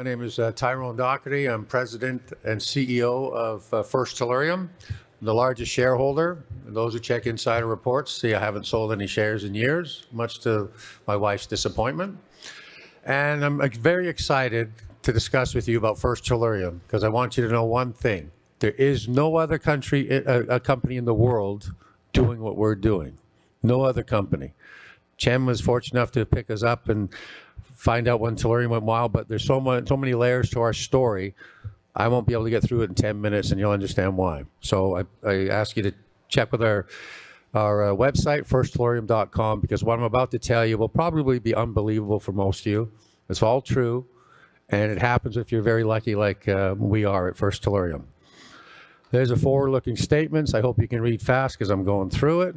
My name is Tyrone Docherty. I'm president and CEO of First Tellurium, the largest shareholder. Those who check insider reports see I haven't sold any shares in years, much to my wife's disappointment. And I'm very excited to discuss with you about First Tellurium because I want you to know one thing. There is no other company in the world doing what we're doing. No other company. Chen was fortunate enough to pick us up and find out when Tellurium went wild, but there's so many layers to our story. I won't be able to get through it in 10 minutes, and you'll understand why. So I ask you to check with our website, firsttellurium.com, because what I'm about to tell you will probably be unbelievable for most of you. It's all true, and it happens if you're very lucky like we are at First Tellurium. There's a forward-looking statements. I hope you can read fast because I'm going through it.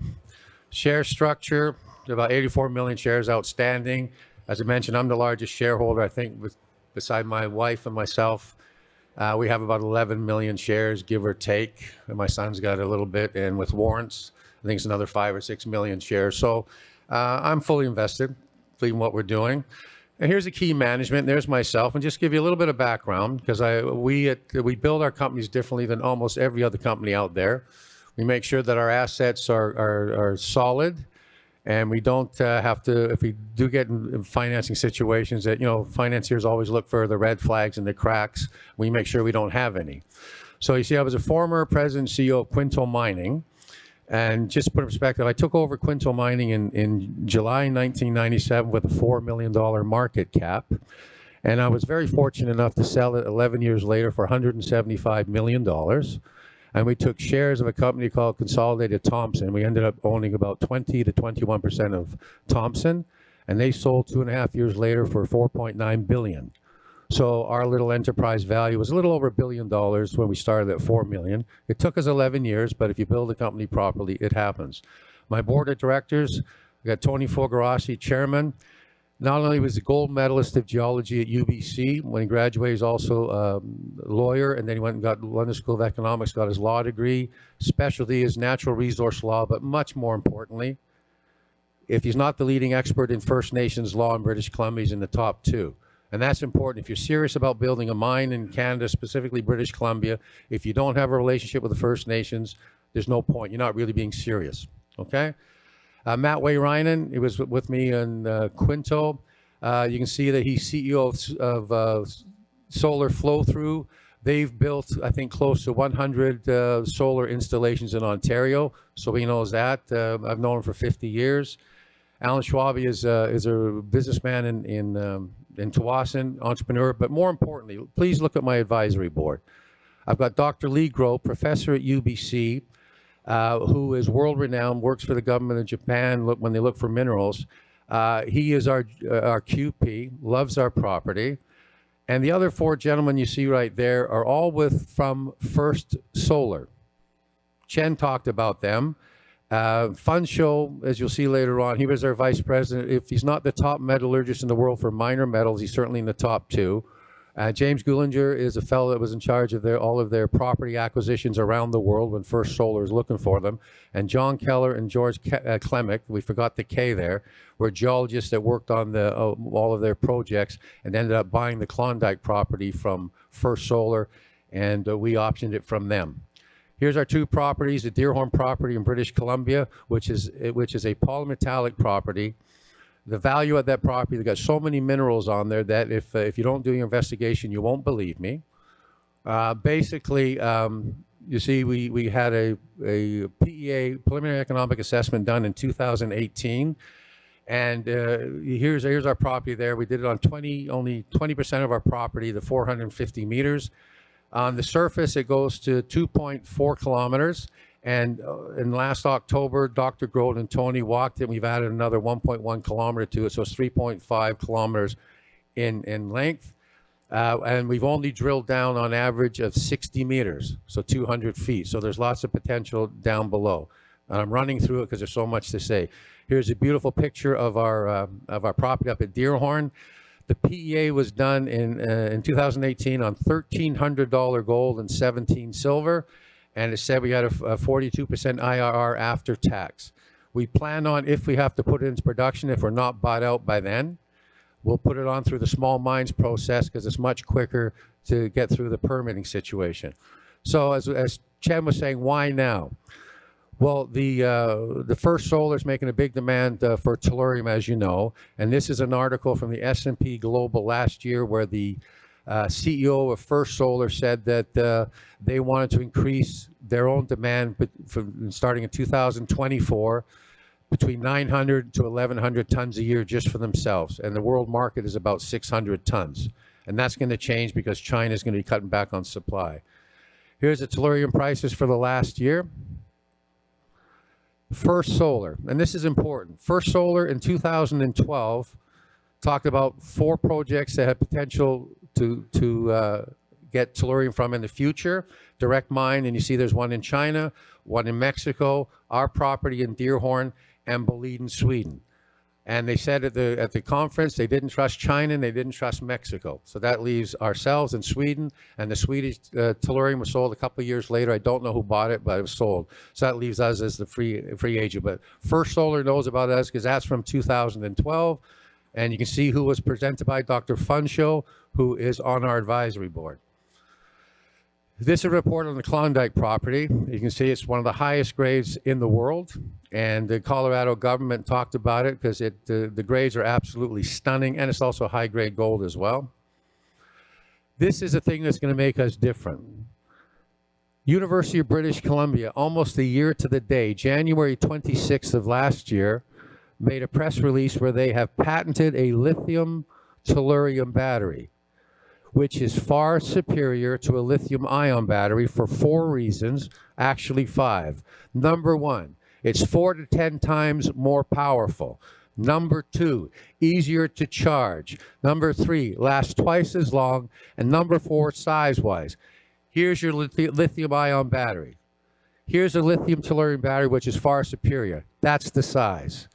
Share structure, about 84 million shares outstanding. As I mentioned, I'm the largest shareholder. I think beside my wife and myself, we have about 11 million shares, give or take. And my son's got a little bit, and with warrants, I think it's another 5 or 6 million shares. So I'm fully invested in what we're doing. And here's the key management. There's myself, and just give you a little bit of background because we build our companies differently than almost every other company out there. We make sure that our assets are solid. And we don't have to, if we do get in financing situations that, financiers always look for the red flags and the cracks, we make sure we don't have any. So you see, I was a former president and CEO of Quinto Mining. And just to put in perspective, I took over Quinto Mining in July 1997 with a $4 million market cap. And I was very fortunate enough to sell it 11 years later for $175 million. And we took shares of a company called Consolidated Thompson. We ended up owning about 20 to 21% of Thompson, and they sold 2.5 years later for $4.9 billion. So our little enterprise value was a little over $1 billion when we started at $4 million. It took us 11 years, but if you build a company properly, it happens. My board of directors, I got Tony Fogarassi, chairman. Not only was he a gold medalist of geology at UBC, when he graduated, he's also a lawyer, and then he went and got London School of Economics, got his law degree. Specialty is natural resource law, but much more importantly, if he's not the leading expert in First Nations law in British Columbia, he's in the top 2. And that's important. If you're serious about building a mine in Canada, specifically British Columbia, if you don't have a relationship with the First Nations, there's no point. You're not really being serious, okay? Matt Wayrainen, he was with me in Quinto. You can see that he's CEO of Solar Flow Through. They've built, I think, close to 100 solar installations in Ontario, so he knows that. I've known him for 50 years. Alan Schwabe is a businessman in Tawasin, entrepreneur, but more importantly, please look at my advisory board. I've got Dr. Lee Groh, professor at UBC, who is world-renowned, works for the government of Japan when they look for minerals. He is our QP, loves our property. And the other 4 gentlemen you see right there are all from First Solar. Chen talked about them. Fun show, as you'll see later on. He was our vice president. If he's not the top metallurgist in the world for minor metals, he's certainly in the top 2. James Gullinger is a fellow that was in charge of all of their property acquisitions around the world when First Solar is looking for them. And John Keller and George Klemick, we forgot the K there, were geologists that worked on all of their projects and ended up buying the Klondike property from First Solar, and we optioned it from them. Here's our 2 properties, the Deerhorn property in British Columbia, which is a polymetallic property. The value of that property, they've got so many minerals on there that if you don't do your investigation, you won't believe me. Basically, you see, we had a PEA, preliminary economic assessment, done in 2018. And here's our property there. We did it on only 20% of our property, the 450 meters. On the surface, it goes to 2.4 kilometers. And in last October, Dr. Groh and Tony walked it. We've added another 1.1 kilometer to it, so it's 3.5 kilometers in length. And we've only drilled down on average of 60 meters, so 200 feet. So there's lots of potential down below. And I'm running through it because there's so much to say. Here's a beautiful picture of our property up at Deerhorn. The PEA was done in 2018 on $1,300 gold and 17 silver. And it said we had a 42% IRR after tax. We plan on, if we have to put it into production, if we're not bought out by then, we'll put it on through the small mines process because it's much quicker to get through the permitting situation. So as Chen was saying, why now? Well, the First Solar is making a big demand for tellurium, as you know, and this is an article from the S&P Global last year where the CEO of First Solar said that they wanted to increase their own demand from starting in 2024 between 900 to 1,100 tons a year just for themselves, and the world market is about 600 tons, and that's going to change because China is going to be cutting back on supply. Here's the tellurium prices for the last year. First Solar, and this is important. First Solar in 2012 talked about 4 projects that had potential to get tellurium from in the future. Direct mine, and you see there's one in China, one in Mexico, our property in Deerhorn, and Boliden, Sweden. And they said at the conference they didn't trust China and they didn't trust Mexico. So that leaves ourselves in Sweden, and the Swedish tellurium was sold a couple of years later. I don't know who bought it, but it was sold. So that leaves us as the free agent. But First Solar knows about us because that's from 2012. And you can see who was presented by Dr. Funshow, who is on our advisory board. This is a report on the Klondike property. You can see it's one of the highest grades in the world, and the Colorado government talked about it because the grades are absolutely stunning, and it's also high-grade gold as well. This is a thing that's going to make us different. University of British Columbia, almost a year to the day, January 26th of last year, made a press release where they have patented a lithium tellurium battery, which is far superior to a lithium-ion battery for 4 reasons, actually 5. Number 1, it's 4 to 10 times more powerful. Number 2, easier to charge. Number 3, lasts twice as long. And number 4, size-wise. Here's your lithium-ion battery. Here's a lithium tellurium battery, which is far superior. That's the size.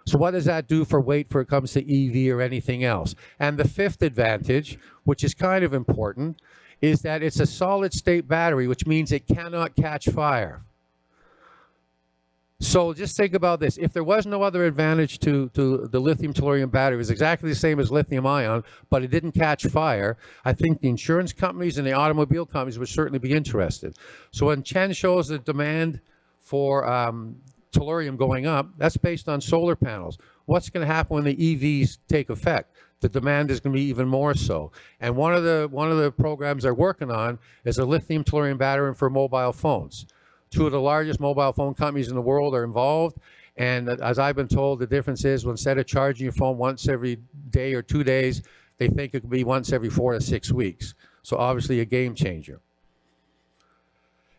So what does that do for weight when it comes to EV or anything else? And the 5th advantage, which is kind of important, is that it's a solid-state battery, which means it cannot catch fire. So just think about this. If there was no other advantage to the lithium tellurium battery, it was exactly the same as lithium ion, but it didn't catch fire, I think the insurance companies and the automobile companies would certainly be interested. So when Chen shows the demand for tellurium going up, that's based on solar panels. What's going to happen when the EVs take effect? The demand is going to be even more so. And one of the programs they're working on is a lithium tellurium battery for mobile phones. 2 of the largest mobile phone companies in the world are involved. And as I've been told, the difference is instead of charging your phone once every day or 2 days, they think it could be once every 4 to 6 weeks. So obviously a game changer.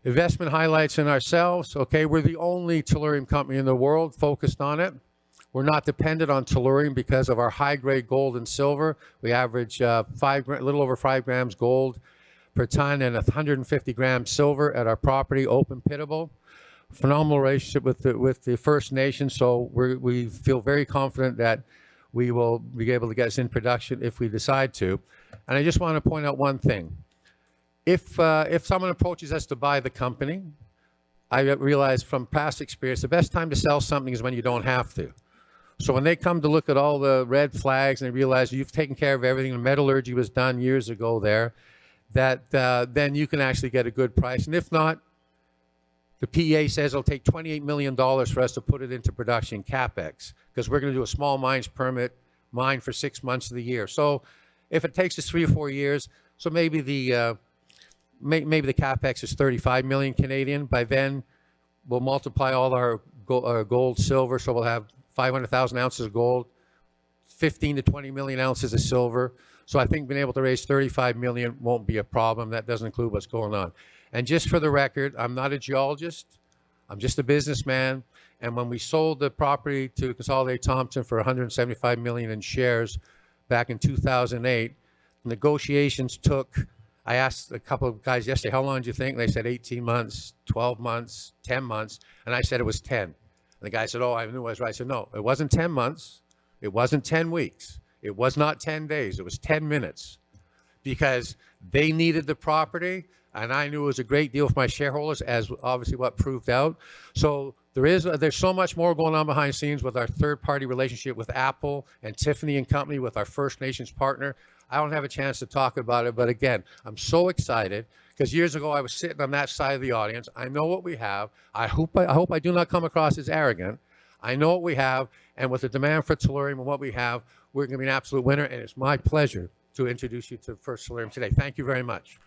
Investment highlights in ourselves. Okay, we're the only tellurium company in the world focused on it. We're not dependent on tellurium because of our high-grade gold and silver. We average a little over 5 grams gold per ton and 150 grams silver at our property, open pittable. Phenomenal relationship with the First Nation, so we feel very confident that we will be able to get us in production if we decide to. And I just want to point out one thing. If someone approaches us to buy the company, I realize from past experience, the best time to sell something is when you don't have to. So when they come to look at all the red flags and they realize you've taken care of everything, the metallurgy was done years ago there, that then you can actually get a good price. And if not, the PEA says it'll take $28 million for us to put it into production CapEx, because we're going to do a small mines permit mine for 6 months of the year. So if it takes us 3 or 4 years, so maybe the CapEx is 35 million Canadian. By then, we'll multiply all our gold, silver, so we'll have 500,000 ounces of gold, 15 to 20 million ounces of silver. So I think being able to raise 35 million won't be a problem. That doesn't include what's going on. And just for the record, I'm not a geologist. I'm just a businessman. And when we sold the property to Consolidated Thompson for 175 million in shares back in 2008, negotiations took, I asked a couple of guys yesterday, how long do you think? And they said 18 months, 12 months, 10 months. And I said it was 10. And the guy said, oh, I knew I was right. I said, no, it wasn't 10 months. It wasn't 10 weeks. It was not 10 days. It was 10 minutes, because they needed the property. and I knew it was a great deal for my shareholders, as obviously what proved out. So there's so much more going on behind the scenes with our third-party relationship with Apple and Tiffany and Company, with our First Nations partner. I don't have a chance to talk about it, but again, I'm so excited because years ago I was sitting on that side of the audience. I know what we have. I hope I do not come across as arrogant. I know what we have, and with the demand for Tellurium and what we have, we're going to be an absolute winner, and it's my pleasure to introduce you to First Tellurium today. Thank you very much.